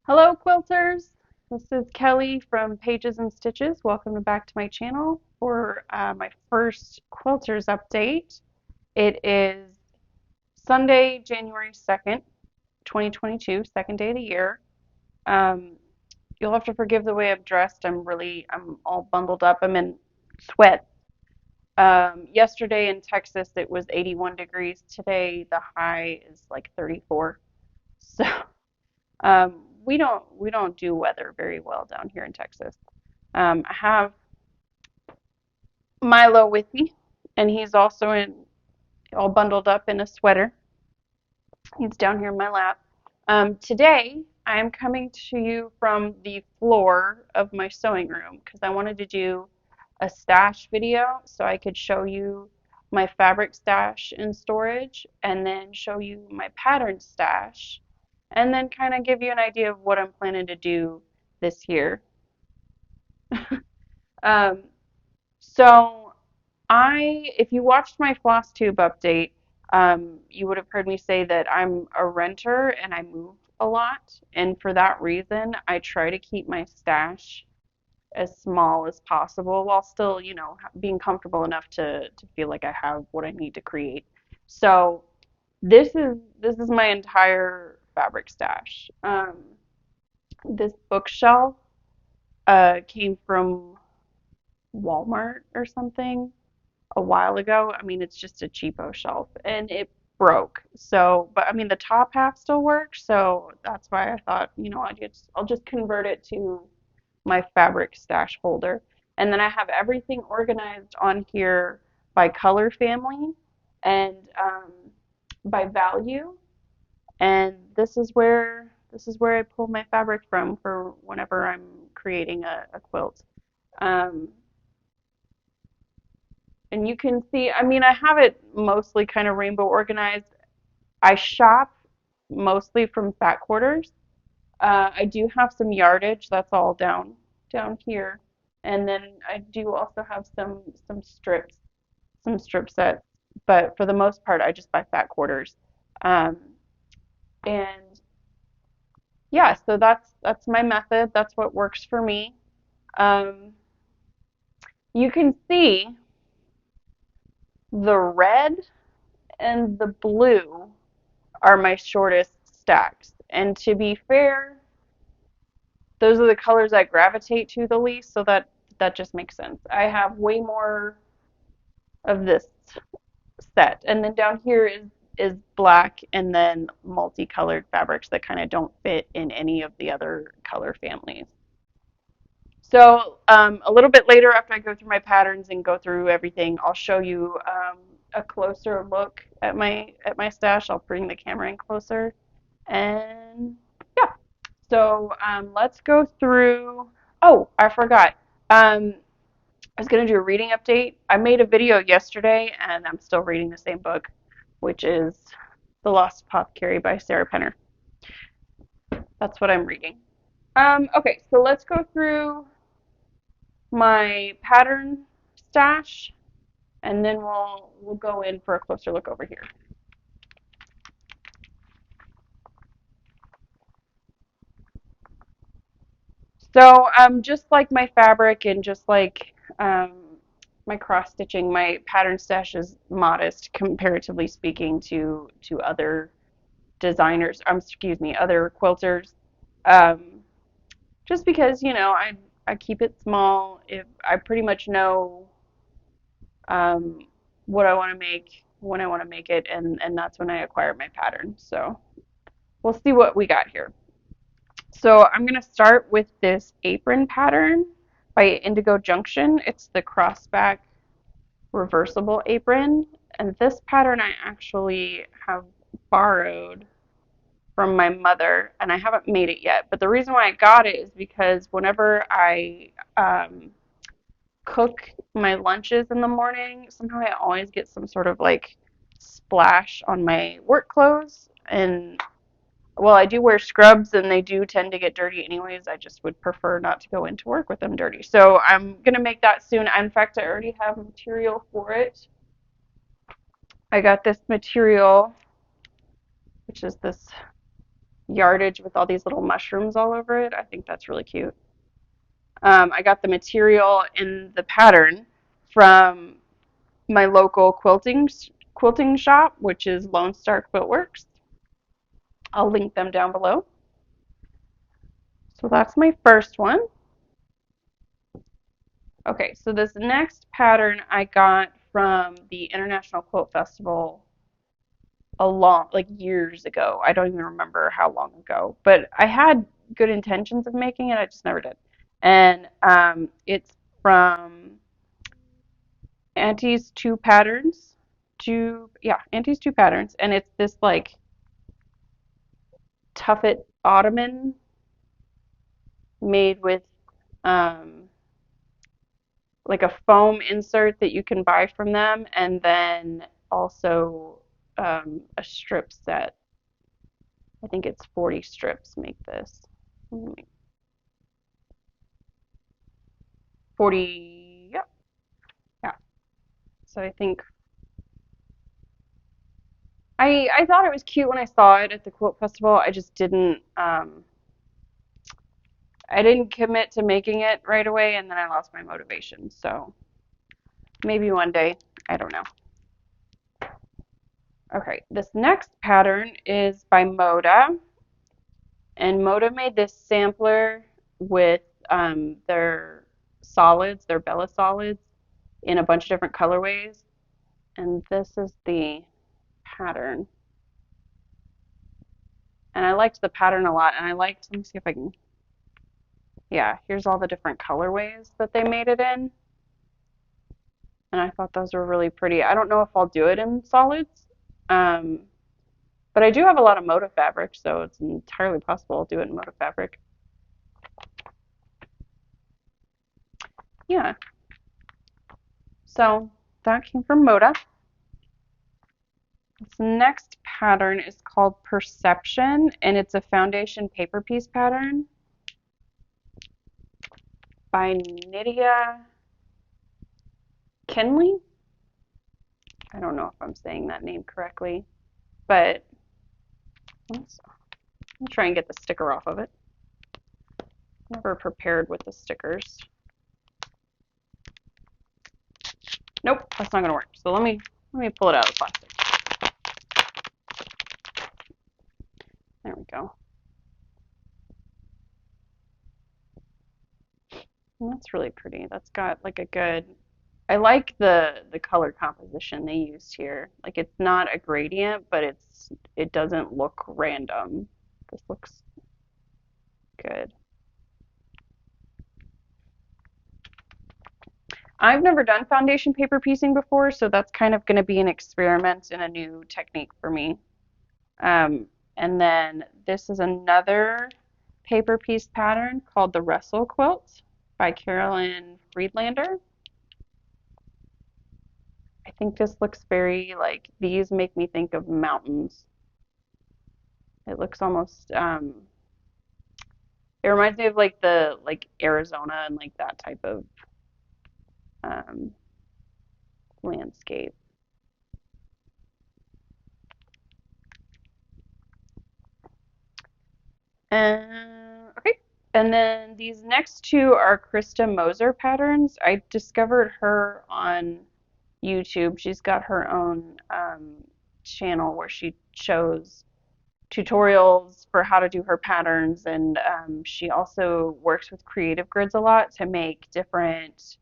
Hello, Quilters. This is Kelly from Pages and Stitches. Welcome back to my channel for my first Quilters update. It is Sunday, January 2nd, 2022, second day of the year. Um, you'll have to forgive the way I'm dressed. I'm all bundled up. I'm in sweat. Yesterday in Texas, it was 81 degrees. Today, the high is like 34. So we don't do weather very well down here in Texas. I have Milo with me, and he's also all bundled up in a sweater. He's down here in my lap. Today I am coming to you from the floor of my sewing room because I wanted to do a stash video so I could show you my fabric stash in storage and then show you my pattern stash and then kind of give you an idea of what I'm planning to do this year. Um, so if you watched my floss tube update, you would have heard me say that I'm a renter and I move a lot. And for that reason, I try to keep my stash as small as possible while still, being comfortable enough to feel like I have what I need to create. So this is my entire fabric stash. This bookshelf came from Walmart or something a while ago. I mean, it's just a cheapo shelf and it broke. So, but I mean, the top half still works. So that's why I thought, I'll just convert it to my fabric stash folder. And then I have everything organized on here by color family and by value. And this is where I pull my fabric from for whenever I'm creating a quilt. Um, and you can see, I mean, I have it mostly kind of rainbow organized. I shop mostly from fat quarters. I do have some yardage, that's all down here. And then I do also have some strip sets, but for the most part I just buy fat quarters. Um, and yeah, so that's my method. That's what works for me. Um, you can see the red and the blue are my shortest stacks. And to be fair, those are the colors I gravitate to the least, so that just makes sense. I have way more of this set. And then down here is black and then multicolored fabrics that kind of don't fit in any of the other color families. So a little bit later, after I go through my patterns and go through everything, I'll show you a closer look at my stash. I'll bring the camera in closer, and yeah. So let's go through. Oh, I forgot. I was gonna do a reading update. I made a video yesterday, and I'm still reading the same book, which is The Lost Apothecary by Sarah Penner. That's what I'm reading. Okay, so let's go through my pattern stash, and then we'll go in for a closer look over here. So just like my fabric and just like my cross stitching, my pattern stash is modest comparatively speaking to other designers. Excuse me, other quilters. Um, just because I keep it small. If I pretty much know um, what I want to make when I want to make it, and that's when I acquire my pattern. So we'll see what we got here. So I'm going to start with this apron pattern by Indigo Junction. It's the crossback reversible apron, and this pattern I actually have borrowed from my mother, and I haven't made it yet. But the reason why I got it is because whenever I cook my lunches in the morning, somehow I always get some sort of like splash on my work clothes. And well, I do wear scrubs and they do tend to get dirty anyways. I just would prefer not to go into work with them dirty. So I'm going to make that soon. In fact, I already have material for it. I got this material, which is this yardage with all these little mushrooms all over it. I think that's really cute. I got the material and the pattern from my local quilting shop, which is Lone Star Quiltworks. I'll link them down below. So that's my first one. Okay, so this next pattern I got from the International Quilt Festival like years ago. I don't even remember how long ago, but I had good intentions of making it. I just never did. And it's from Auntie's Two Patterns. Auntie's Two Patterns, and it's this like Tuffet ottoman made with um, like a foam insert that you can buy from them, and then also a strip set. I think it's 40 strips make this. 40, yep, yeah. So I think I thought it was cute when I saw it at the quilt festival. I didn't commit to making it right away, and then I lost my motivation. So maybe one day, I don't know. Okay, this next pattern is by Moda, and Moda made this sampler with their solids, their Bella solids, in a bunch of different colorways, and this is the pattern. And I liked the pattern a lot, and let me see if I can, yeah, here's all the different colorways that they made it in, and I thought those were really pretty. I don't know if I'll do it in solids, um, but I do have a lot of Moda fabric, so it's entirely possible I'll do it in Moda fabric. Yeah, so that came from Moda. This next pattern is called Perception, and it's a foundation paper piece pattern by Nydia Kinley. I don't know if I'm saying that name correctly, but I'll try and get the sticker off of it. Never prepared with the stickers. Nope, that's not gonna work. So let me pull it out of the plastic. There we go. And that's really pretty. That's got like a good. I like the color composition they used here. Like it's not a gradient, but it doesn't look random. This looks good. I've never done foundation paper piecing before, so that's kind of going to be an experiment and a new technique for me. And then this is another paper piece pattern called the Wrestle Quilt by Carolyn Friedlander. I think this looks very like, these make me think of mountains. It looks almost, it reminds me of like Arizona and like that type of landscape. Okay, and then these next two are Krista Moser patterns. I discovered her on YouTube. She's got her own channel where she shows tutorials for how to do her patterns, and she also works with creative grids a lot to make different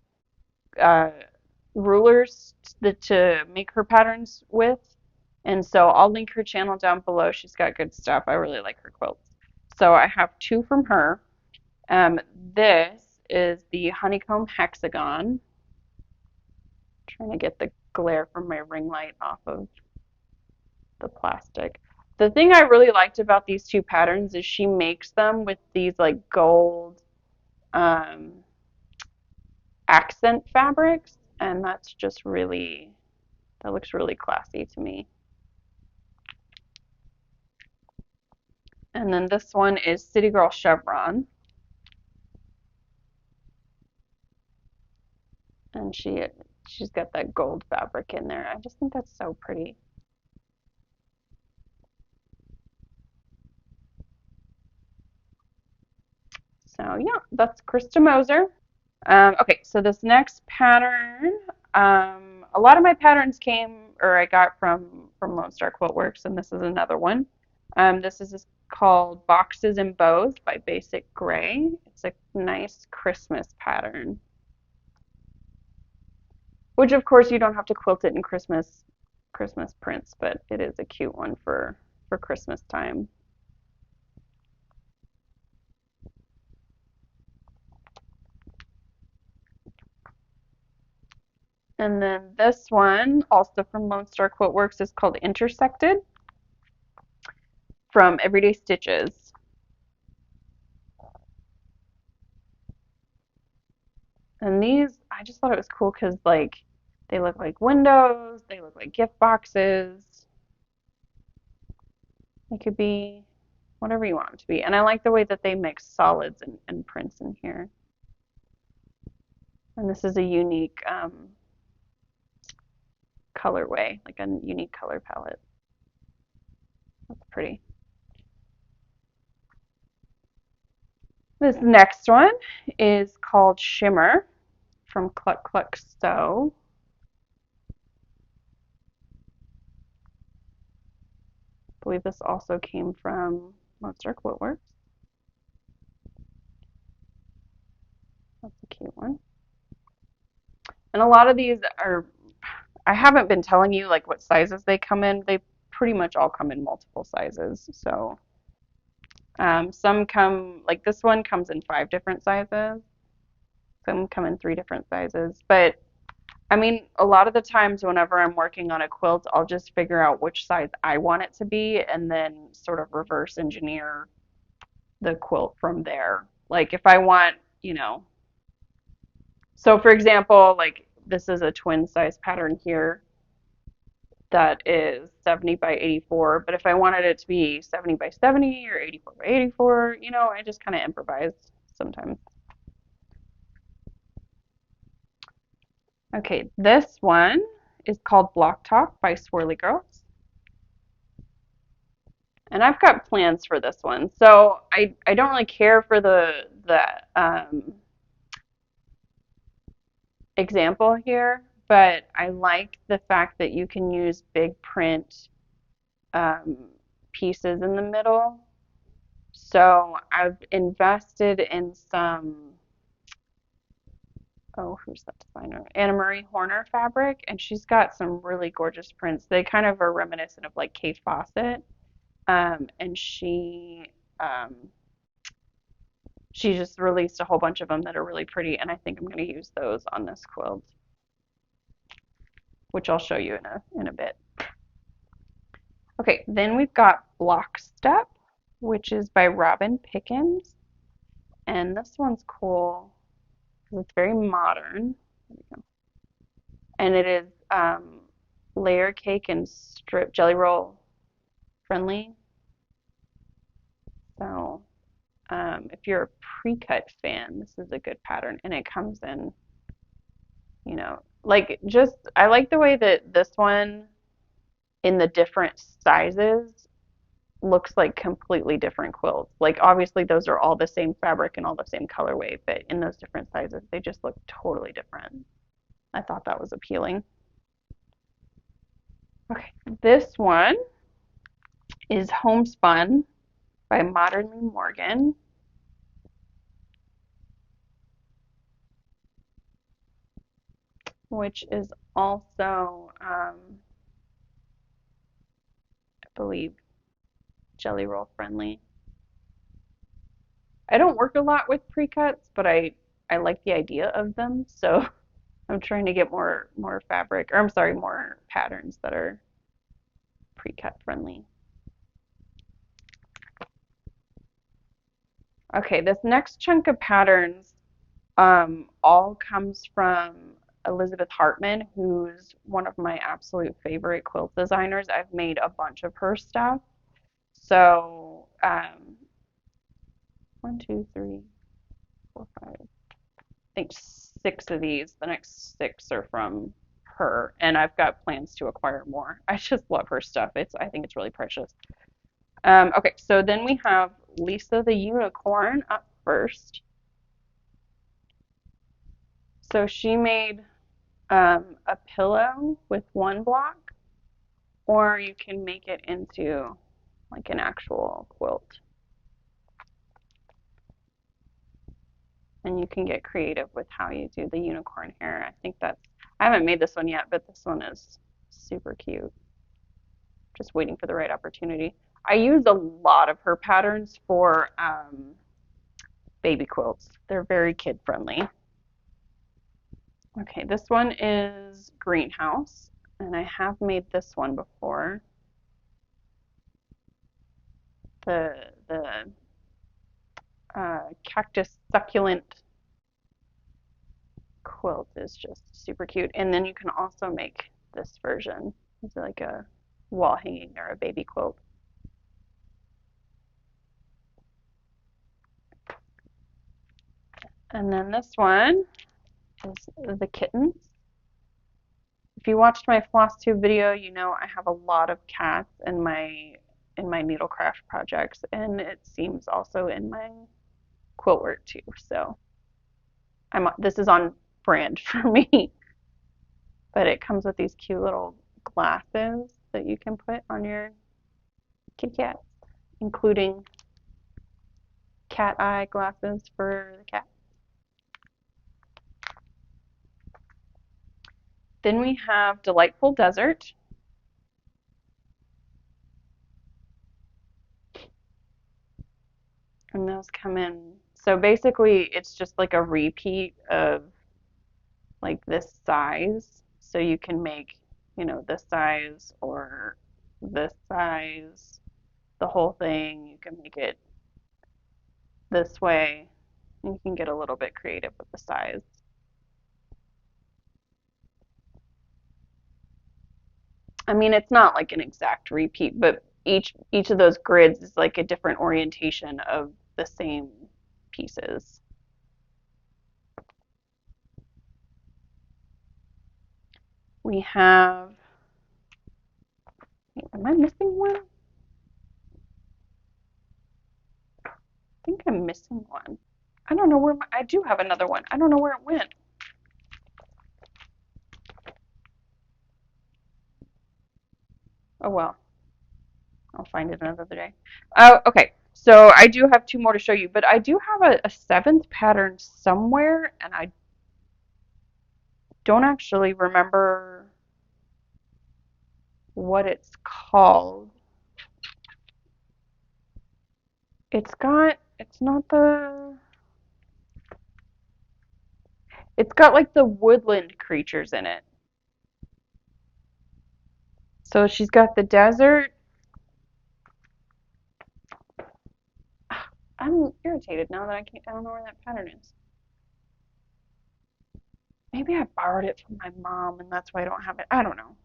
rulers to make her patterns with. And so I'll link her channel down below. She's got good stuff. I really like her quilts. So I have two from her. This is the honeycomb hexagon. Trying to get the glare from my ring light off of the plastic. The thing I really liked about these two patterns is she makes them with these like gold accent fabrics, and that's just really, that looks really classy to me. And then this one is City Girl Chevron. And she's got that gold fabric in there. I just think that's so pretty. So yeah, that's Krista Moser. Okay, so this next pattern, a lot of my patterns came or I got from Lone Star Quiltworks, and this is another one. This is called Boxes and Bows by Basic Gray. It's a nice Christmas pattern, which of course you don't have to quilt it in Christmas prints, but it is a cute one for Christmas time. And then this one, also from Lone Star Quiltworks, is called Intersected from Everyday Stitches. And these, I just thought it was cool because like they look like windows, they look like gift boxes. They could be whatever you want them to be. And I like the way that they mix solids and prints in here. And this is a unique colorway, like a unique color palette. That's pretty. This next one is called Shimmer from Cluck Cluck Sew. I believe this also came from Lone Star Quiltworks. That's a cute one. And a lot of these are, I haven't been telling you like what sizes they come in. They pretty much all come in multiple sizes. So some come, like this one comes in 5 different sizes. Some come in 3 different sizes. But I mean, a lot of the times whenever I'm working on a quilt, I'll just figure out which size I want it to be and then sort of reverse engineer the quilt from there. Like if I want, so for example, like this is a twin size pattern here that is 70 by 84, but if I wanted it to be 70 by 70 or 84 by 84, I just kind of improvise sometimes. Okay, this one is called Block Talk by Swirly Girls. And I've got plans for this one. So I don't really care for the example here, but I like the fact that you can use big print um, pieces in the middle. So I've invested in some, oh, who's that designer? Anna Marie Horner fabric, and she's got some really gorgeous prints. They kind of are reminiscent of like Kate Fawcett. And um, she just released a whole bunch of them that are really pretty, and I think I'm going to use those on this quilt, which I'll show you in a bit. Okay, then we've got Block Step, which is by Robin Pickens, and this one's cool because it's very modern. There we go. And it is layer cake and strip jelly roll friendly. So if you're a pre-cut fan, this is a good pattern, and it comes in, like just I like the way that this one in the different sizes looks like completely different quilts. Like obviously those are all the same fabric and all the same colorway, but in those different sizes, they just look totally different. I thought that was appealing. Okay, this one is Homespun by Modernly Morgan. Which is also, I believe, jelly roll friendly. I don't work a lot with pre-cuts, but I like the idea of them, so I'm trying to get more fabric, or I'm sorry, more patterns that are pre-cut friendly. Okay, this next chunk of patterns all comes from Elizabeth Hartman, who's one of my absolute favorite quilt designers. I've made a bunch of her stuff. So, 1, 2, 3, 4, 5, I think 6 of these. The next 6 are from her, and I've got plans to acquire more. I just love her stuff. I think it's really precious. Okay, so then we have Lisa the Unicorn. first. So she made a pillow with one block, or you can make it into like an actual quilt. And you can get creative with how you do the unicorn hair. I haven't made this one yet, but this one is super cute. Just waiting for the right opportunity. I use a lot of her patterns for baby quilts. They're very kid friendly. Okay, this one is greenhouse, and I have made this one before. The cactus succulent quilt is just super cute. And then you can also make this version. It's like a wall hanging or a baby quilt. And then this one is the kittens. If you watched my floss tube video, you know I have a lot of cats in my needlecraft projects, and it seems also in my quilt work too. So this is on brand for me. But it comes with these cute little glasses that you can put on your kitty cat, including cat eye glasses for the cat. Then we have Delightful Desert. And those come in. So basically, it's just like a repeat of like this size. So you can make, this size or this size, the whole thing. You can make it this way. You can get a little bit creative with the size. I mean, it's not like an exact repeat, but each of those grids is like a different orientation of the same pieces. We have, am I missing one? I think I'm missing one. I don't know where I do have another one. I don't know where it went. Oh well, I'll find it another day. Oh, okay. So I do have two more to show you, but I do have a seventh pattern somewhere, and I don't actually remember what it's called. It's got like the woodland creatures in it. So she's got the desert. I'm irritated now that I don't know where that pattern is. Maybe I borrowed it from my mom and that's why I don't have it. I don't know.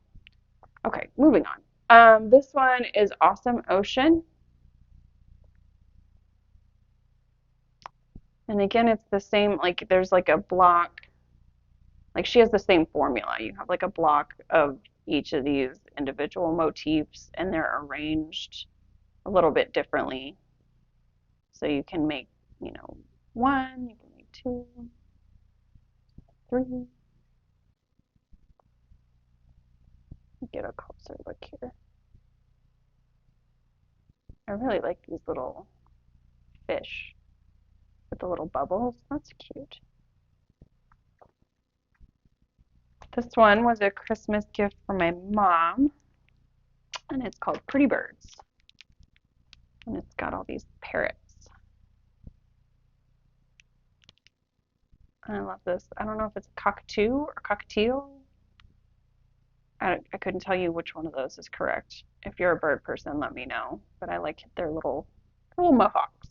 Okay, moving on. This one is Awesome Ocean. And again, it's the same, like there's like a block, like she has the same formula. You have like a block of each of these individual motifs and they're arranged a little bit differently. So you can make, one, you can make two, three. Get a closer look here. I really like these little fish with the little bubbles. That's cute. This one was a Christmas gift from my mom, and it's called Pretty Birds. And it's got all these parrots. I love this. I don't know if it's a cockatoo or cockatiel. I couldn't tell you which one of those is correct. If you're a bird person, let me know. But I like their little mohawks.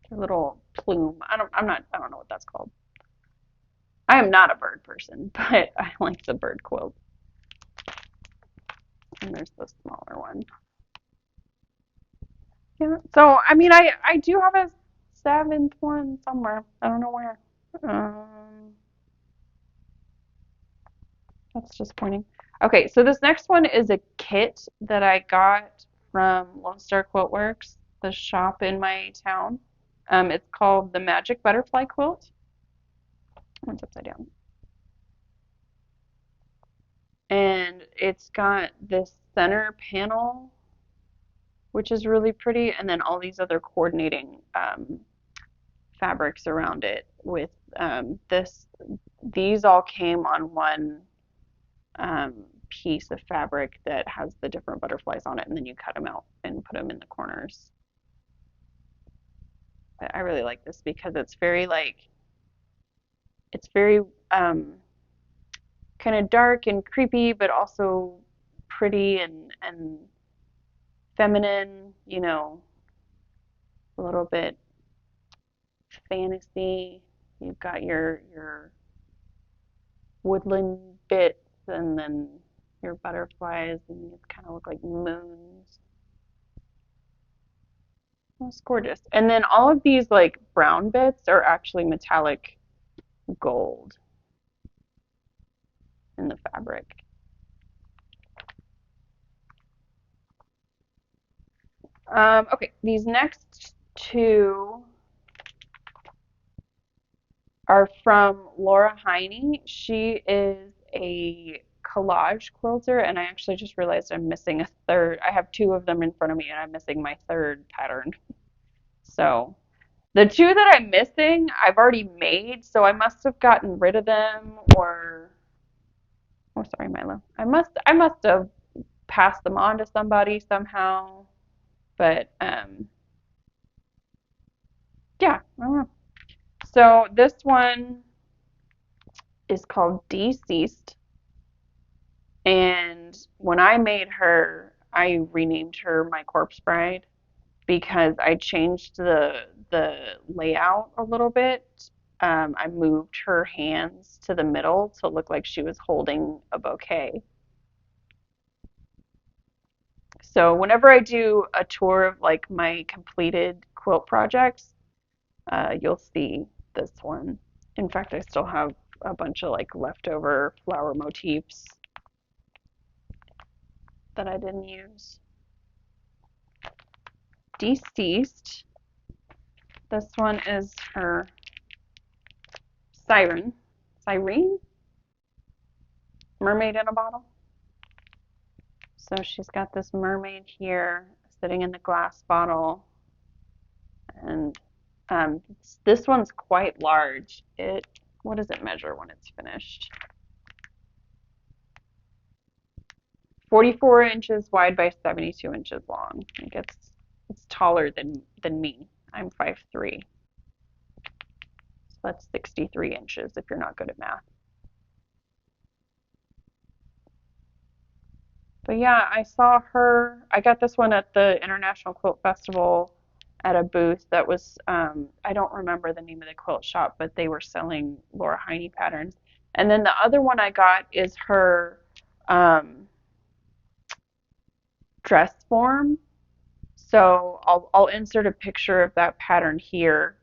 Their little plume. I don't know what that's called. I am not a bird person, but I like the bird quilt. And there's the smaller one. Yeah. So I mean, I do have a seventh one somewhere. I don't know where. That's disappointing. Okay, so this next one is a kit that I got from Lone Star Quiltworks. the shop in my town. It's called the Magic Butterfly Quilt. It's upside down. And it's got this center panel, which is really pretty, and then all these other coordinating fabrics around it with these all came on one piece of fabric that has the different butterflies on it, and then you cut them out and put them in the corners. I really like this because it's very it's very kind of dark and creepy, but also pretty and feminine, you know, a little bit fantasy. You've got your woodland bits and then your butterflies, and you kind of look like moons. It's gorgeous. And then all of these like brown bits are actually metallic gold in the fabric. Okay, these next two are from Laura Heine. She is a collage quilter, and I actually just realized I'm missing a third. I have two of them in front of me, and I'm missing my third pattern. So the two that I'm missing, I've already made, so I must have gotten rid of them, or oh, sorry, Milo. I must have passed them on to somebody somehow, but yeah, I don't know. So this one is called Deceased. And when I made her, I renamed her my Corpse Bride because I changed the layout a little bit. I moved her hands to the middle to look like she was holding a bouquet. So whenever I do a tour of like my completed quilt projects, you'll see this one. In fact, I still have a bunch of like leftover flower motifs that I didn't use. Deceased. This one is her siren. Siren? Mermaid in a bottle. So she's got this mermaid here sitting in the glass bottle. And this one's quite large. What does it measure when it's finished? 44 inches wide by 72 inches long. I think it's taller than me. I'm 5'3". So that's 63 inches if you're not good at math. But yeah, I got this one at the International Quilt Festival at a booth that was, I don't remember the name of the quilt shop, but they were selling Laura Heine patterns. And then the other one I got is her dress form. So I'll insert a picture of that pattern here.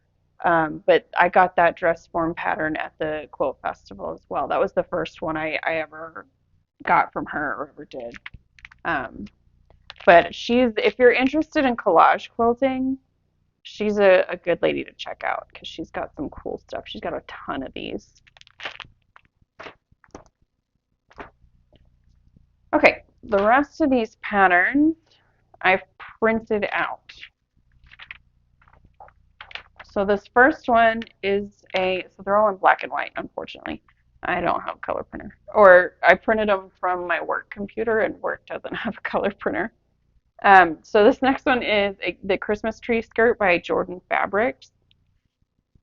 But I got that dress form pattern at the quilt festival as well. That was the first one I ever got from her or ever did. But if you're interested in collage quilting, she's a good lady to check out because she's got some cool stuff. She's got a ton of these. Okay, the rest of these patterns I've printed out. So this first one is so they're all in black and white, unfortunately. I don't have a color printer. Or I printed them from my work computer, and work doesn't have a color printer. So this next one is the Christmas tree skirt by Jordan Fabrics.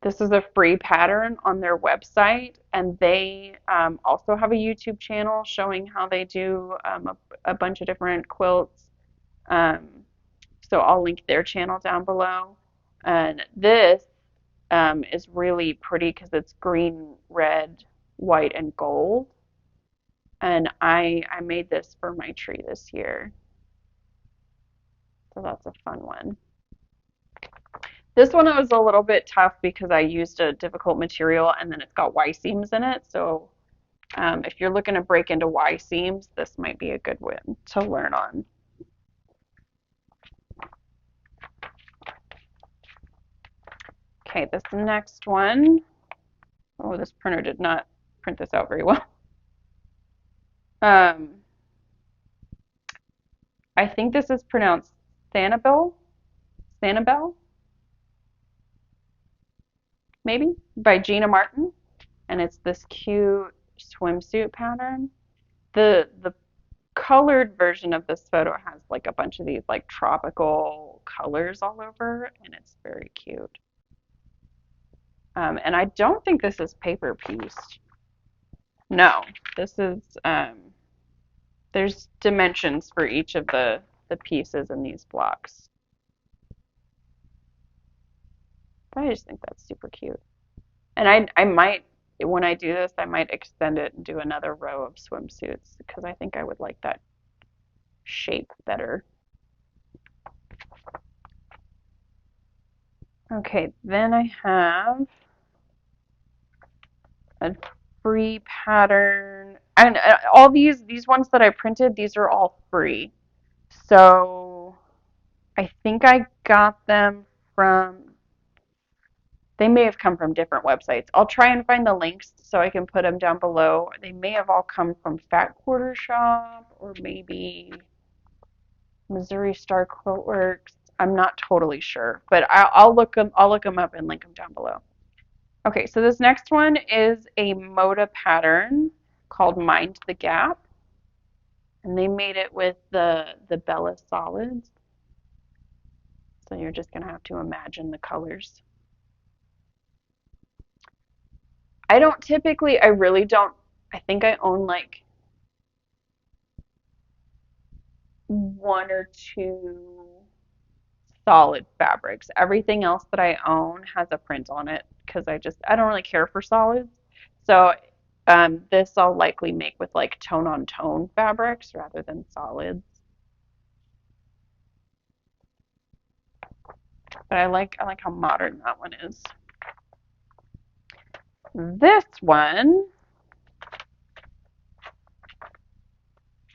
This is a free pattern on their website, and they also have a YouTube channel showing how they do a bunch of different quilts. So I'll link their channel down below. And this is really pretty because it's green, red, white, and gold. And I made this for my tree this year. So that's a fun one. This one was a little bit tough because I used a difficult material and then it's got Y seams in it. So if you're looking to break into Y seams, this might be a good one to learn on. Okay, this next one. Oh, this printer did not print this out very well. I think this is pronounced Sanibel. Sanibel, maybe, by Gina Martin. And it's this cute swimsuit pattern. The colored version of this photo has like a bunch of these like tropical colors all over, and it's very cute. And I don't think this is paper pieced. No, this is there's dimensions for each of the pieces in these blocks. But I just think that's super cute. And I might, when I do this, I might extend it and do another row of swimsuits because I think I would like that shape better. Okay, then I have a free pattern. And all these ones that I printed, these are all free. So I think I got them from, they may have come from different websites. I'll try and find the links so I can put them down below. They may have all come from Fat Quarter Shop or maybe Missouri Star Quiltworks. I'm not totally sure, but I'll look them up and link them down below. Okay, so this next one is a Moda pattern called Mind the Gap, and they made it with the Bella solids. So you're just gonna have to imagine the colors. I don't typically, I really don't, I think I own like one or two solid fabrics. Everything else that I own has a print on it because I don't really care for solids. So this I'll likely make with like tone on tone fabrics rather than solids. But I like how modern that one is. This one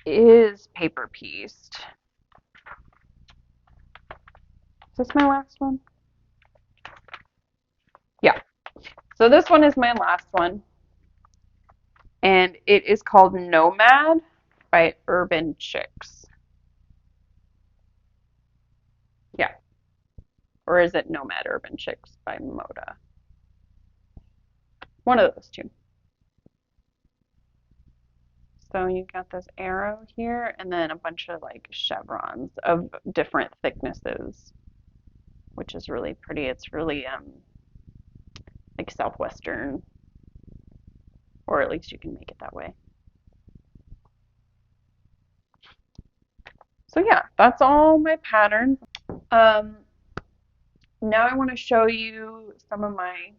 is paper pieced. Is this my last one? Yeah. So this one is my last one. And it is called Nomad by Urban Chicks. Yeah. Or is it Nomad Urban Chicks by Moda? One of those two. So you got this arrow here and then a bunch of like chevrons of different thicknesses, which is really pretty. It's really like Southwestern, or at least you can make it that way. So yeah, that's all my patterns. Now I want to show you some of my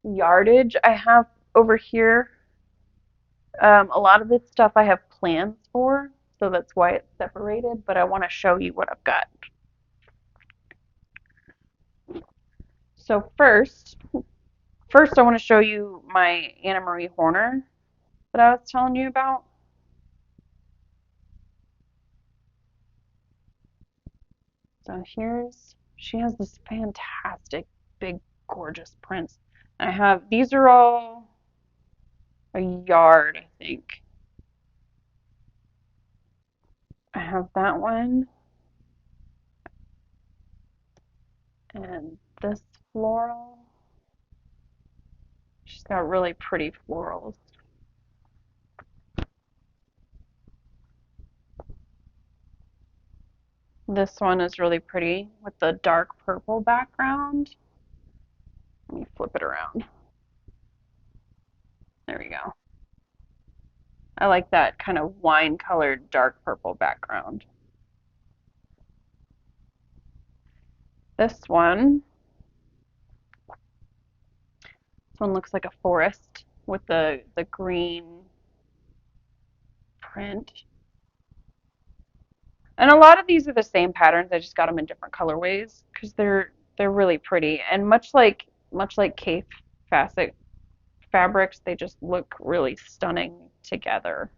yardage I have over here. A lot of this stuff I have plans for, so that's why it's separated, but I want to show you what I've got. So first I want to show you my Anna Marie Horner that I was telling you about. So she has this fantastic, big, gorgeous prints. I have, these are all a yard, I think. I have that one. And this floral. She's got really pretty florals. This one is really pretty with the dark purple background. Let me flip it around. There we go. I like that kind of wine colored dark purple background. This one looks like a forest with the green print. And a lot of these are the same patterns. I just got them in different colorways because they're really pretty. And much like Kaffe Fassett fabrics, they just look really stunning together.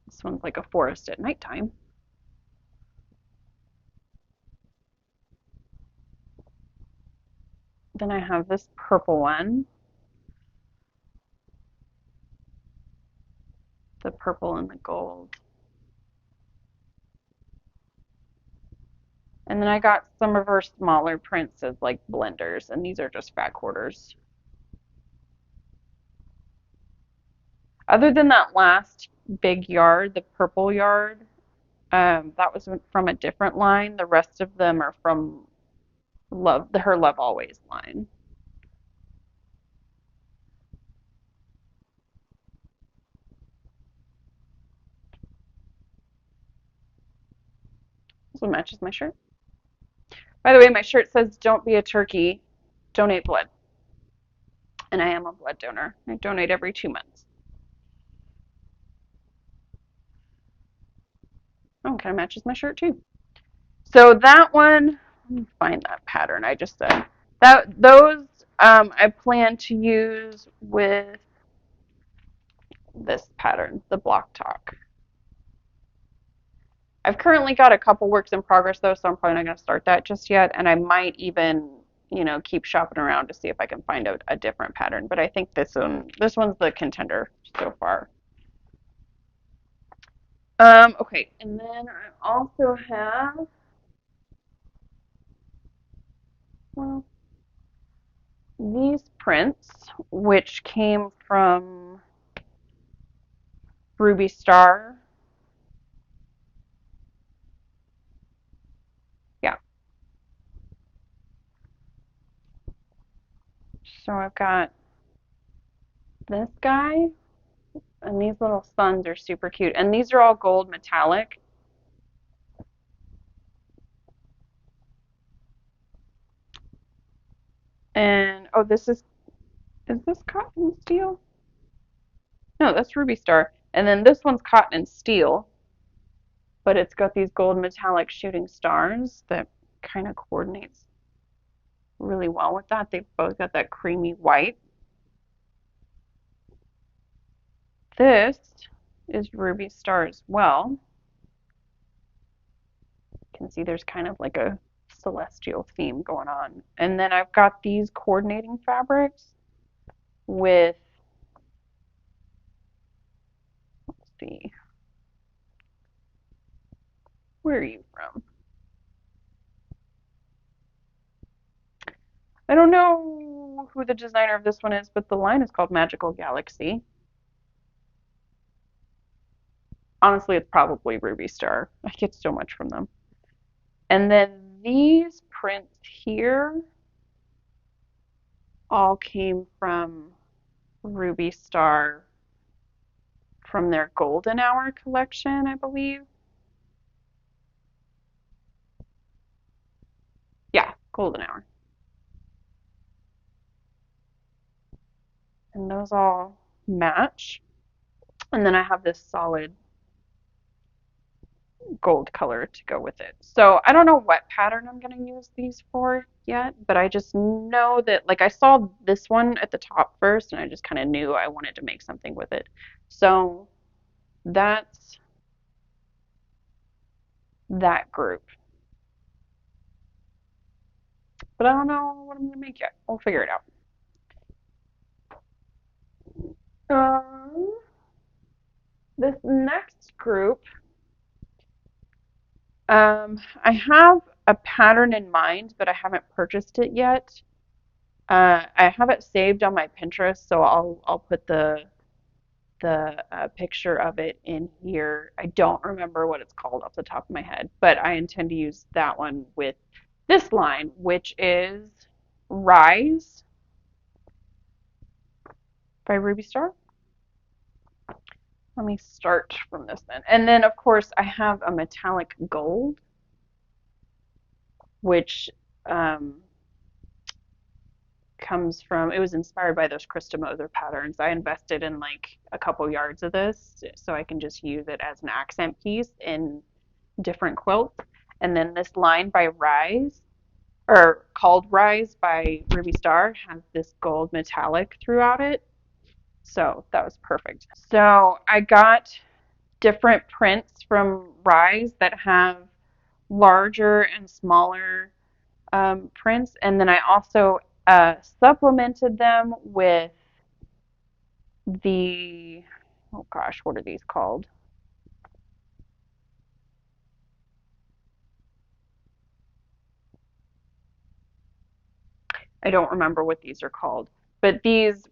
This one's like a forest at nighttime. Then I have this purple one, the purple and the gold. And then I got some of her smaller prints as like blenders, and these are just fat quarters. Other than that last big yard, the purple yard, that was from a different line. The rest of them are from her Love Always line. This one matches my shirt. By the way, my shirt says, "Don't be a turkey, donate blood." And I am a blood donor. I donate every 2 months. Oh, kind of matches my shirt too. So that one, let me find that pattern I just said. Those I plan to use with this pattern, the block talk. I've currently got a couple works in progress though, so I'm probably not going to start that just yet. And I might even, keep shopping around to see if I can find a different pattern. But I think this one's the contender so far. Okay, and then I also have, well, these prints, which came from Ruby Star. Yeah. So I've got this guy, and these little suns are super cute. And these are all gold metallic. And, oh, is this cotton and steel? No, that's Ruby Star. And then this one's cotton and steel, but it's got these gold metallic shooting stars that kind of coordinates really well with that. They've both got that creamy white. This is Ruby Star as well. You can see there's kind of like a celestial theme going on. And then I've got these coordinating fabrics with, let's see, where are you from? I don't know who the designer of this one is, but the line is called Magical Galaxy. Honestly, it's probably Ruby Star. I get so much from them. And then these prints here all came from Ruby Star from their Golden Hour collection, I believe. Yeah, Golden Hour. And those all match. And then I have this solid gold color to go with it. So I don't know what pattern I'm going to use these for yet, but I just know that, like, I saw this one at the top first, and I just kind of knew I wanted to make something with it. So that's that group. But I don't know what I'm going to make yet. We'll figure it out. Um, this next group, I have a pattern in mind, but I haven't purchased it yet. I have it saved on my Pinterest, so I'll put the picture of it in here. I don't remember what it's called off the top of my head, but I intend to use that one with this line, which is Rise by Ruby Star. Let me start from this then. And then, of course, I have a metallic gold, which comes from, it was inspired by those Krista Moser patterns. I invested in like a couple yards of this so I can just use it as an accent piece in different quilts. And then this line by Rise, or called Rise by Ruby Star, has this gold metallic throughout it. So that was perfect. So I got different prints from Rise that have larger and smaller prints. And then I also supplemented them with the, oh gosh, what are these called? I don't remember what these are called, but these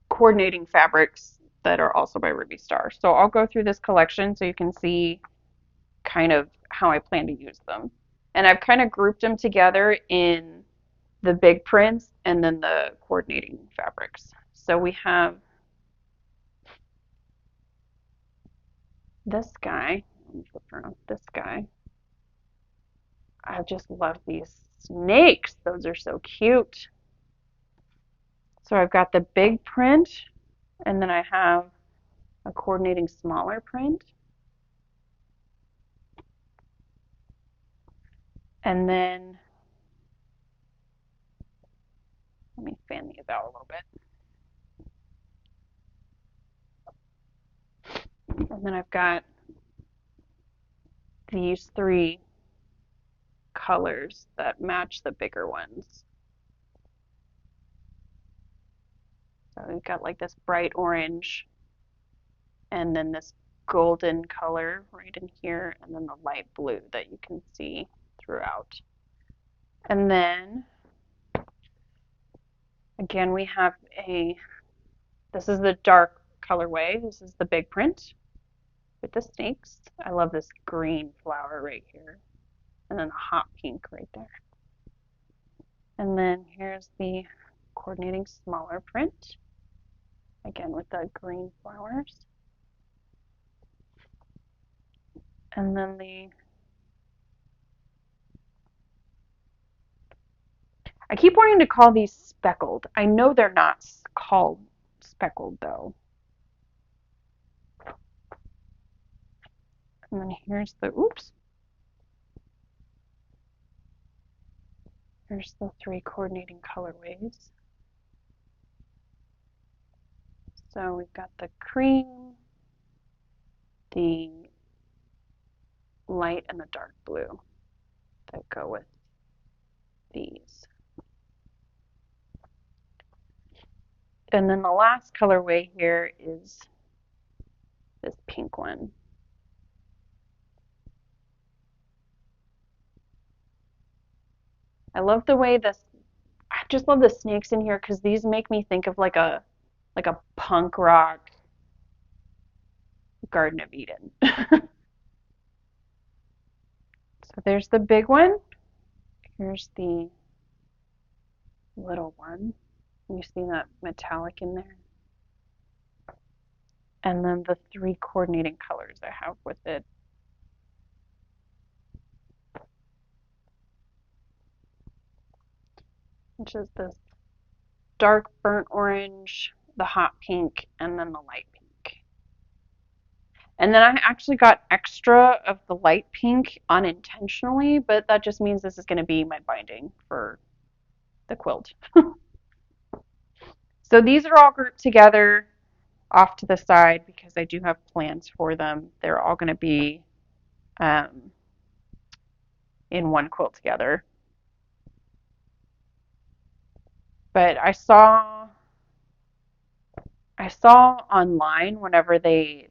coordinating fabrics that are also by Ruby Star. So I'll go through this collection so you can see kind of how I plan to use them. And I've kind of grouped them together in the big prints and then the coordinating fabrics. So we have this guy. Let me flip around. This guy. I just love these snakes. Those are so cute. So I've got the big print, and then I have a coordinating smaller print. And then, let me fan these out a little bit. And then I've got these three colors that match the bigger ones. So we've got like this bright orange, and then this golden color right in here, and then the light blue that you can see throughout. And then again, we have this is the dark colorway. This is the big print with the snakes. I love this green flower right here. And then the hot pink right there. And then here's the coordinating smaller print. Again with the green flowers. And then I keep wanting to call these speckled. I know they're not called speckled though. And then here's here's the three coordinating colorways. So we've got the cream, the light, and the dark blue that go with these. And then the last colorway here is this pink one. I love the way I just love the snakes in here because these make me think of like a punk rock Garden of Eden. So there's the big one. Here's the little one. You see that metallic in there? And then the three coordinating colors I have with it. Which is this dark burnt orange, the hot pink, and then the light pink. And then I actually got extra of the light pink unintentionally, but that just means this is going to be my binding for the quilt. So these are all grouped together off to the side because I do have plans for them. They're all going to be in one quilt together. But I saw online whenever they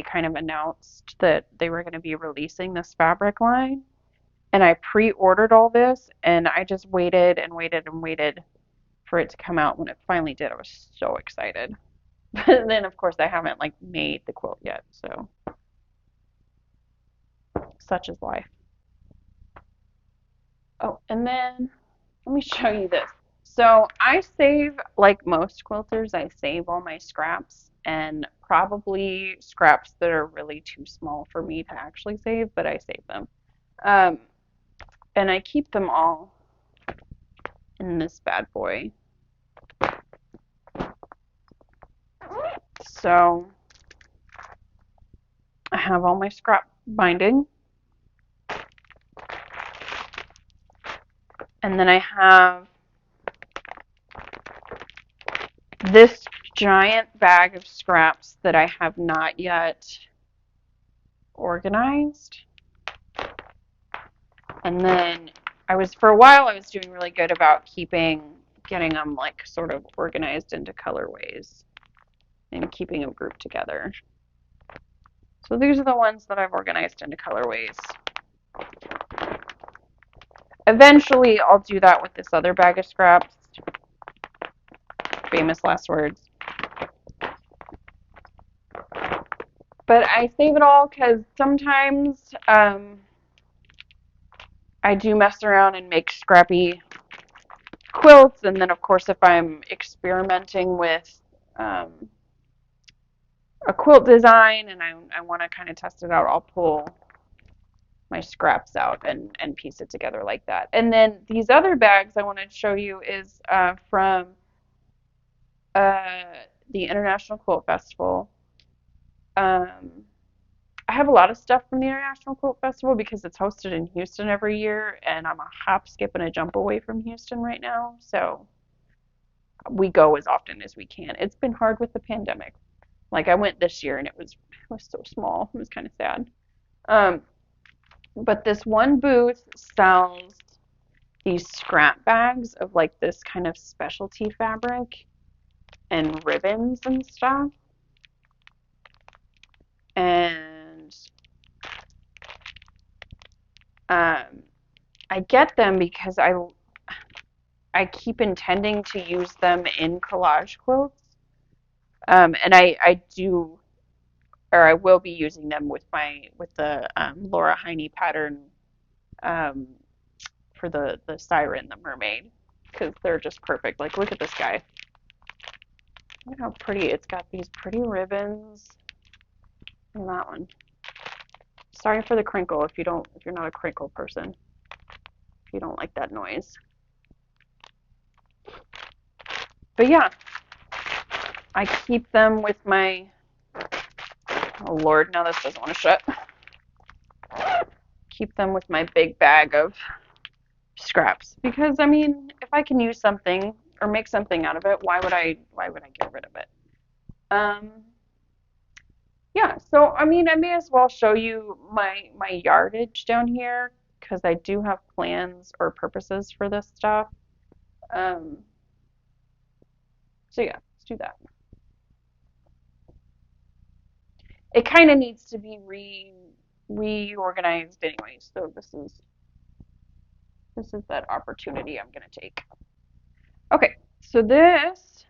kind of announced that they were going to be releasing this fabric line, and I pre-ordered all this, and I just waited and waited and waited for it to come out. When it finally did, I was so excited. But then of course I haven't like made the quilt yet, so such is life. Oh, and then let me show you this. So I save, like most quilters, I save all my scraps, and probably scraps that are really too small for me to actually save, but I save them. And I keep them all in this bad boy. So I have all my scrap binding. And then I have this giant bag of scraps that I have not yet organized. And then for a while, I was doing really good about getting them like sort of organized into colorways and keeping them grouped together. So these are the ones that I've organized into colorways. Eventually, I'll do that with this other bag of scraps. Famous last words. But I save it all because sometimes I do mess around and make scrappy quilts, and then of course if I'm experimenting with a quilt design and I want to kind of test it out, I'll pull my scraps out and piece it together like that. And then these other bags I want to show you is from uh, the International Quilt Festival. I have a lot of stuff from the International Quilt Festival because it's hosted in Houston every year, and I'm a hop, skip, and a jump away from Houston right now, so we go as often as we can. It's been hard with the pandemic. Like I went this year and it was so small. It was kind of sad. Um, but this one booth sells these scrap bags of like this kind of specialty fabric and ribbons and stuff. And I get them because I keep intending to use them in collage quilts. And I do, or I will be using them with the Laura Heine pattern um, for the siren, the mermaid, because they're just perfect. Like, look at this guy. Look how pretty. It's got these pretty ribbons. And that one. Sorry for the crinkle if you're not a crinkle person. If you don't like that noise. But yeah, I keep them with my, oh Lord, now this doesn't want to shut. Keep them with my big bag of scraps because I mean, if I can use something or make something out of it, why would I get rid of it? Um, yeah, so I mean, I may as well show you my yardage down here because I do have plans or purposes for this stuff. Um, so yeah, let's do that. It kind of needs to be reorganized anyway, so this is that opportunity I'm gonna take. Okay, so this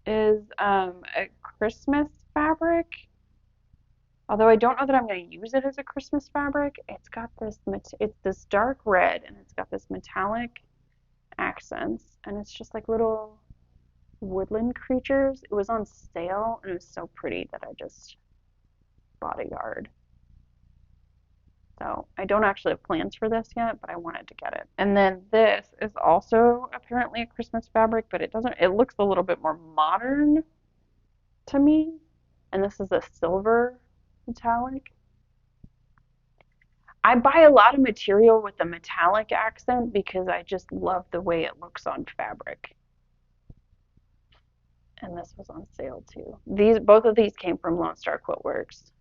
is a Christmas fabric. Although I don't know that I'm going to use it as a Christmas fabric. It's this dark red and it's got this metallic accents and it's just like little woodland creatures. It was on sale and it was so pretty that I just bought a yard. So I don't actually have plans for this yet, but I wanted to get it. And then this is also apparently a Christmas fabric, but it looks a little bit more modern to me. And this is a silver metallic. I buy a lot of material with a metallic accent because I just love the way it looks on fabric. And this was on sale too. Both of these came from Lone Star Quiltworks.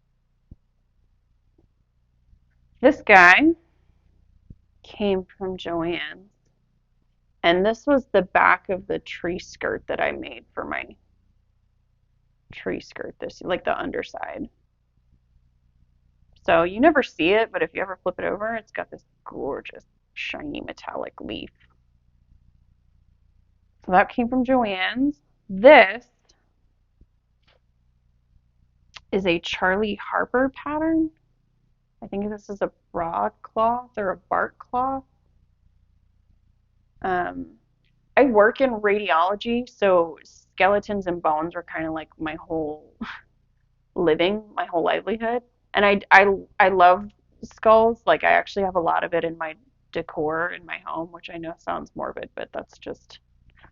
This guy came from Joann's. And this was the back of the tree skirt that I made for my tree skirt like the underside. So you never see it, but if you ever flip it over, it's got this gorgeous shiny metallic leaf. So that came from Joann's. This is a Charlie Harper pattern. I think this is a broadcloth or a bark cloth. I work in radiology, so skeletons and bones are kind of like my whole my whole livelihood. And I love skulls. Like I actually have a lot of it in my decor in my home, which I know sounds morbid, but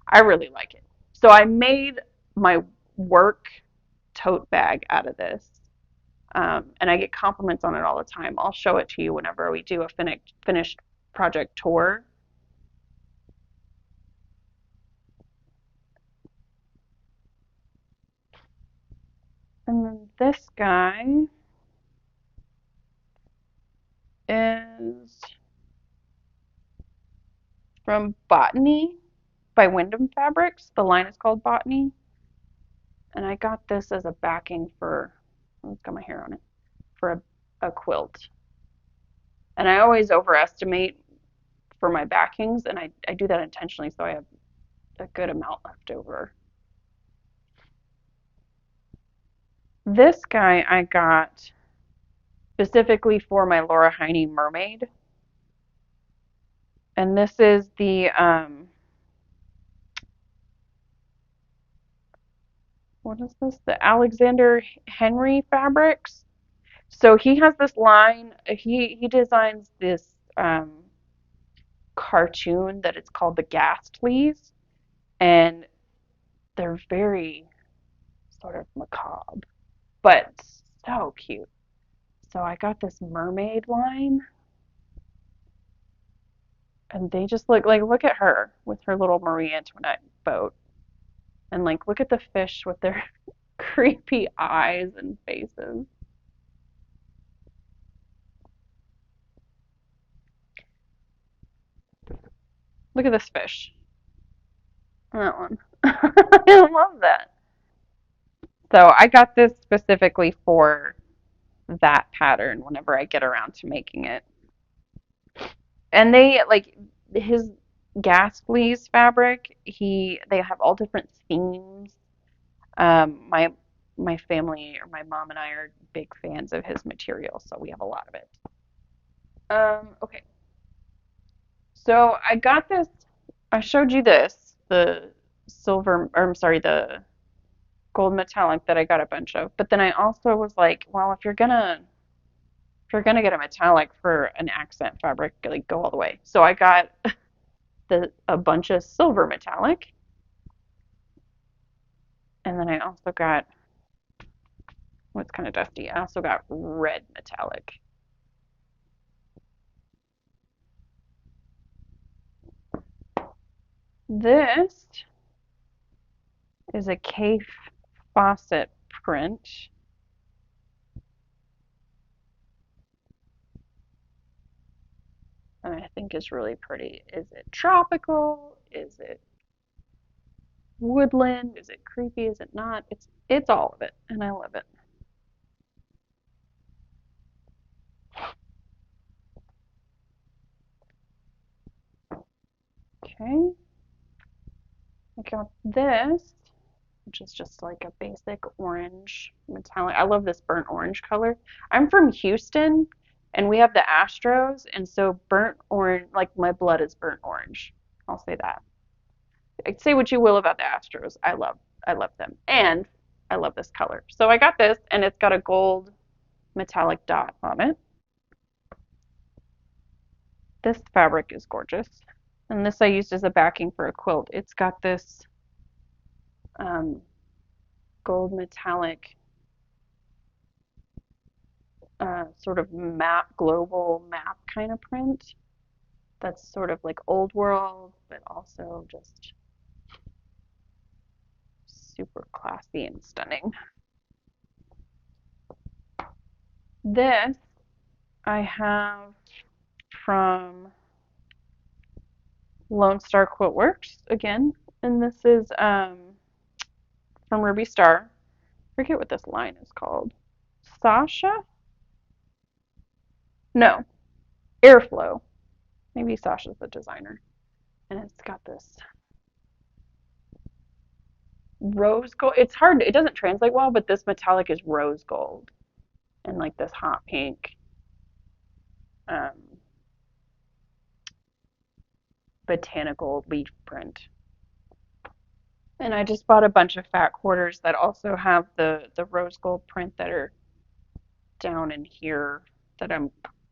I really like it. So I made my work tote bag out of this. And I get compliments on it all the time. I'll show it to you whenever we do a finished project tour. And then this guy is is from Botany by Wyndham Fabrics. The line is called Botany. And I got this as a backing for, it's got my hair on it, for a quilt. And I always overestimate for my backings, and I do that intentionally so I have a good amount left over. This guy I got specifically for my Laura Heine mermaid. And this is the, what is this? The Alexander Henry Fabrics. So he has this line, he designs this cartoon that it's called the Ghastlies, and they're very sort of macabre, but so cute. So I got this mermaid line, and they just look at her with her little Marie Antoinette boat, and like look at the fish with their creepy eyes and faces. Look at this fish. That one. I love that. So I got this specifically for that pattern whenever I get around to making it. And they like his Ghastly's fabric, they have all different themes. My family or my mom and I are big fans of his material, so we have a lot of it. Okay. So I got this, I showed you this, the silver, or I'm sorry, the gold metallic that I got a bunch of. But then I also was like, well, if you're gonna get a metallic for an accent fabric, like go all the way. So I got a bunch of silver metallic, and then I also got what's kind of dusty. I also got red metallic. This is a Kaffe Fawcett print. And I think is really pretty. Is it tropical? Is it woodland? Is it creepy? Is it not? It's all of it, and I love it. Okay, I got this, which is just like a basic orange metallic. I love this burnt orange color. I'm from Houston, and we have the Astros, and so burnt orange, like my blood is burnt orange. I'll say that. Say what you will about the Astros. I love them, and I love this color. So I got this, and it's got a gold metallic dot on it. This fabric is gorgeous. And this I used as a backing for a quilt. It's got this um, gold metallic sort of global map kind of print that's sort of like old world, but also just super classy and stunning. This I have from Lone Star Quiltworks again, and this is from Ruby Star. I forget what this line is called. Sasha? No, Airflow. Maybe Sasha's the designer. And it's got this rose gold. It's hard, it doesn't translate well, but this metallic is rose gold and like this hot pink um, botanical leaf print. And I just bought a bunch of fat quarters that also have the rose gold print that are down in here that I'm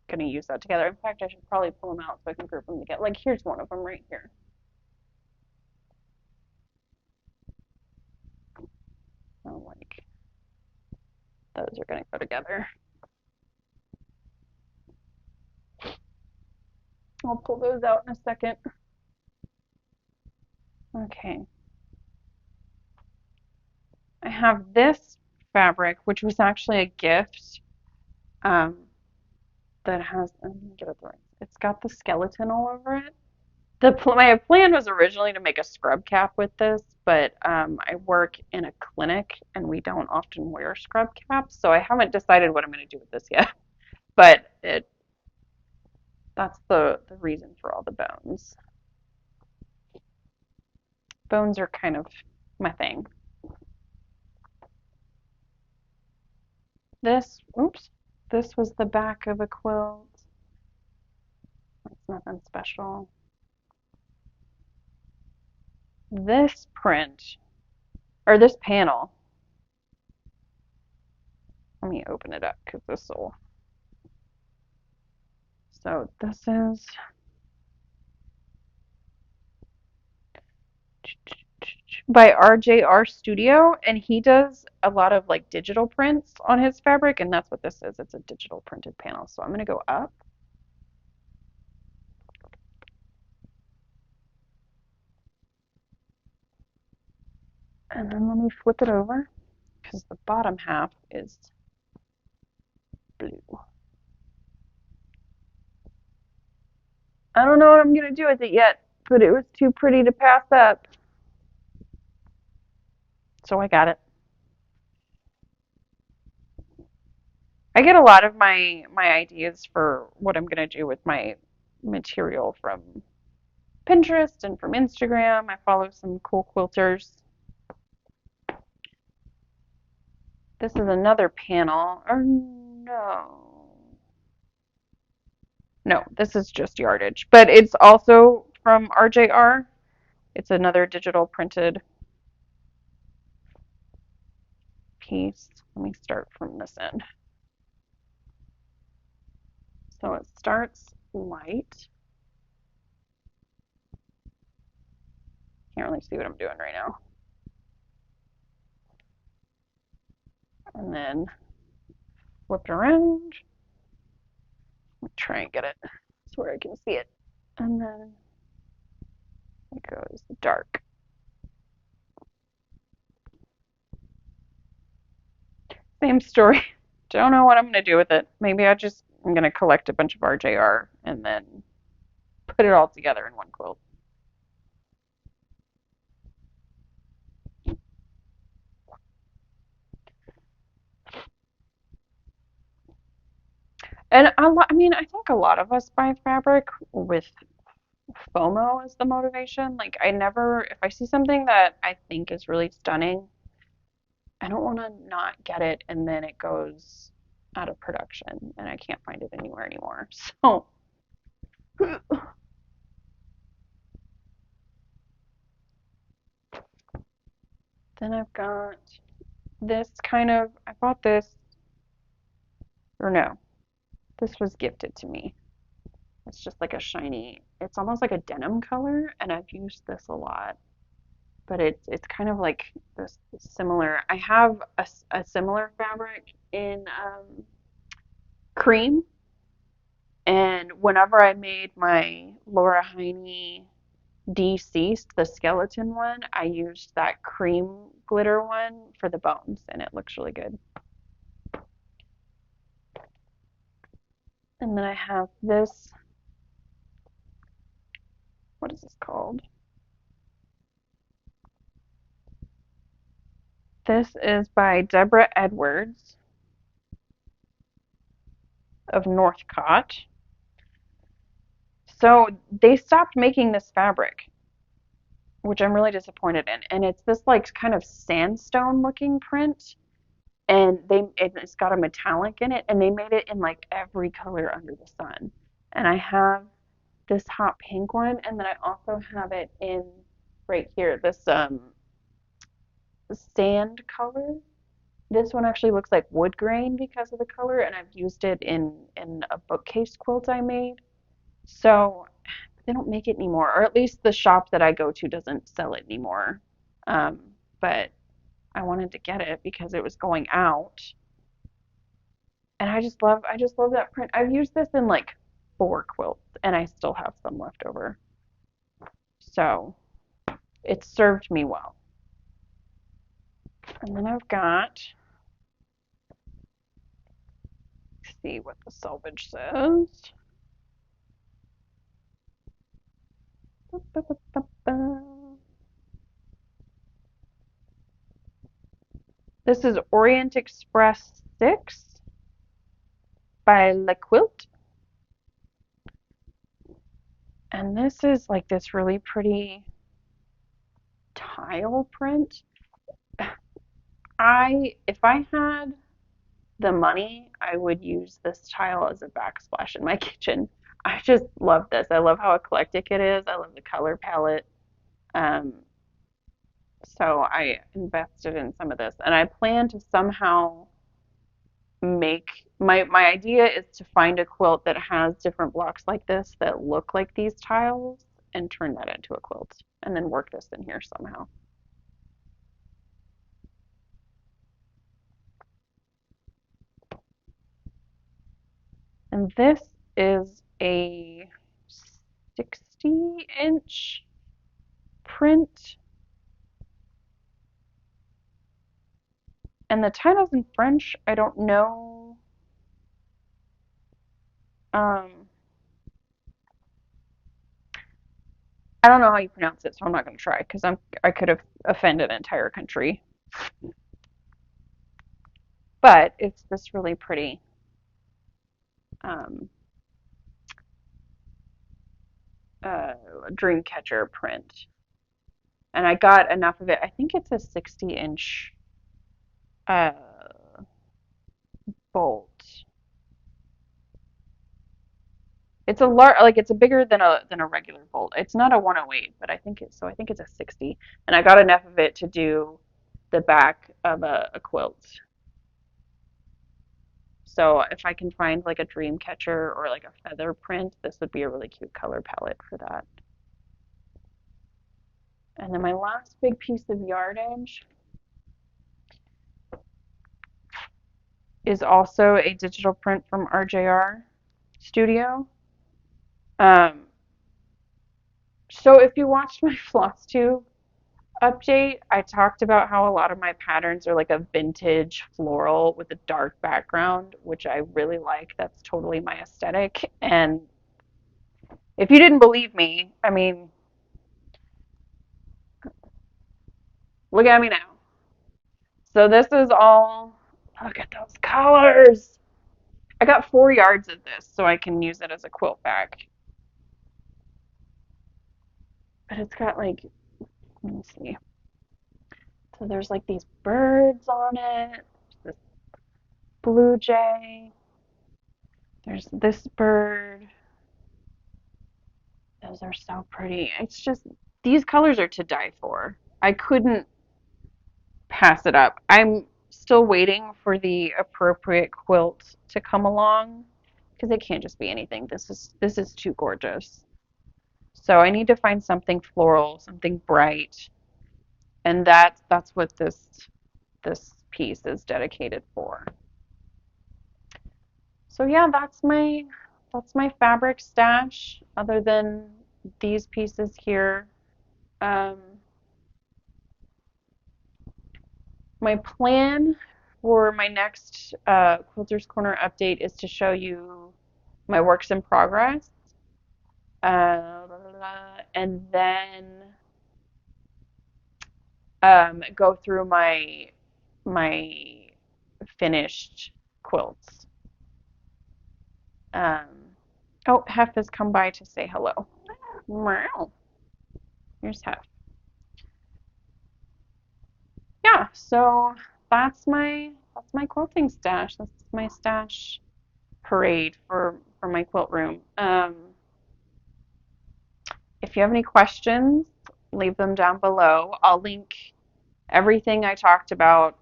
going to use that together. In fact, I should probably pull them out so I can group them together. Like here's one of them right here. So like those are going to go together. I'll pull those out in a second. Okay. I have this fabric, which was actually a gift. Um, that has, I'm gonna get it right. It's got the skeleton all over it. My plan was originally to make a scrub cap with this, but I work in a clinic and we don't often wear scrub caps, so I haven't decided what I'm going to do with this yet. But that's the reason for all the bones. Bones are kind of my thing. Oops, this was the back of a quilt. It's nothing special. This print, or this panel, let me open it up because this will. So this is by RJR Studio, and he does a lot of like digital prints on his fabric, and that's what this is. It's a digital printed panel. So I'm going to go up. And then let me flip it over because the bottom half is blue. I don't know what I'm going to do with it yet, but it was too pretty to pass up. So I got it. I get a lot of my ideas for what I'm going to do with my material from Pinterest and from Instagram. I follow some cool quilters. This is another panel, or no. No, this is just Yardage, but it's also from RJR. It's another digital printed piece. Let me start from this end. So it starts light. Can't really see what I'm doing right now. And then flip it around. Let me try and get it so where I can see it. And then it goes dark. Same story. Don't know what I'm going to do with it. Maybe I'm going to collect a bunch of RJR and then put it all together in one quilt. And I mean, I think a lot of us buy fabric with FOMO as the motivation. Like, if I see something that I think is really stunning, I don't want to not get it and then it goes out of production and I can't find it anywhere anymore. So, then I've got this I bought this, or no, this was gifted to me. It's just like a shiny, it's almost like a denim color, and I've used this a lot. But it's kind of like this similar. I have a similar fabric in cream, and whenever I made my Laura Heine Deceased, the skeleton one, I used that cream glitter one for the bones, and it looks really good. And then I have this, what is this called? This is by Deborah Edwards of Northcott. So they stopped making this fabric, which I'm really disappointed in. And it's this like kind of sandstone looking print, and it's got a metallic in it, and they made it in like every color under the sun. And I have this hot pink one, and then I also have it in right here, this sand color. This one actually looks like wood grain because of the color, and I've used it in a bookcase quilt I made. So they don't make it anymore, or at least the shop that I go to doesn't sell it anymore. Um, but I wanted to get it because it was going out, and I just love that print. I've used this in like 4 quilts, and I still have some left over. So it served me well. And then I've got see what the selvage says. This is Orient Express 6 by Le Quilt. And this is like this really pretty tile print. If I had the money, I would use this tile as a backsplash in my kitchen. I just love this. I love how eclectic it is. I love the color palette. Um, so I invested in some of this, and I plan to somehow make my idea is to find a quilt that has different blocks like this that look like these tiles and turn that into a quilt, and then work this in here somehow. And this is a 60-inch print. And the title's in French. I don't know. I don't know how you pronounce it, so I'm not going to try because I could have offended an entire country. But it's this really pretty um, uh, Dreamcatcher print. And I got enough of it. I think it's a 60-inch uh, bolt. It's a large, like it's a bigger than a regular bolt. It's not a 108, but I think it's a 60. And I got enough of it to do the back of a quilt. So if I can find like a dream catcher or like a feather print, this would be a really cute color palette for that. And then my last big piece of yardage is also a digital print from RJR Studio. Um, so if you watched my FlossTube update, I talked about how a lot of my patterns are like a vintage floral with a dark background, which I really like. That's totally my aesthetic. And if you didn't believe me, I mean, look at me now. So this is all, look at those colors. I got 4 yards of this so I can use it as a quilt back. But it's got like, let me see. So there's like these birds on it. This blue jay. There's this bird. Those are so pretty. It's just, these colors are to die for. I couldn't pass it up. I'm still waiting for the appropriate quilt to come along because it can't just be anything. This is too gorgeous. So I need to find something floral, something bright, and that's what this piece is dedicated for. So yeah, that's my fabric stash. Other than these pieces here, um, my plan for my next Quilters Corner update is to show you my works in progress, uh, and then go through my finished quilts. Um, oh, Hef has come by to say hello. Meow. Here's Hef. Yeah, so that's my quilting stash. That's my stash parade for my quilt room. If you have any questions, leave them down below. I'll link everything I talked about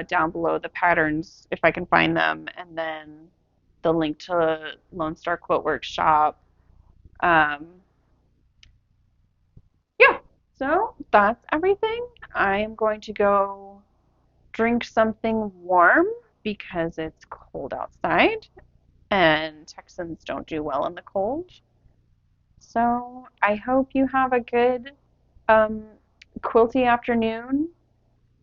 down below, the patterns if I can find them, and then the link to Lone Star Quiltworks shop. Um, yeah, so that's everything. I am going to go drink something warm because it's cold outside and Texans don't do well in the cold. So I hope you have a good um, quilty afternoon,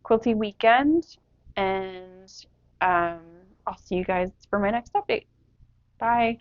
quilty weekend, and um, I'll see you guys for my next update. Bye.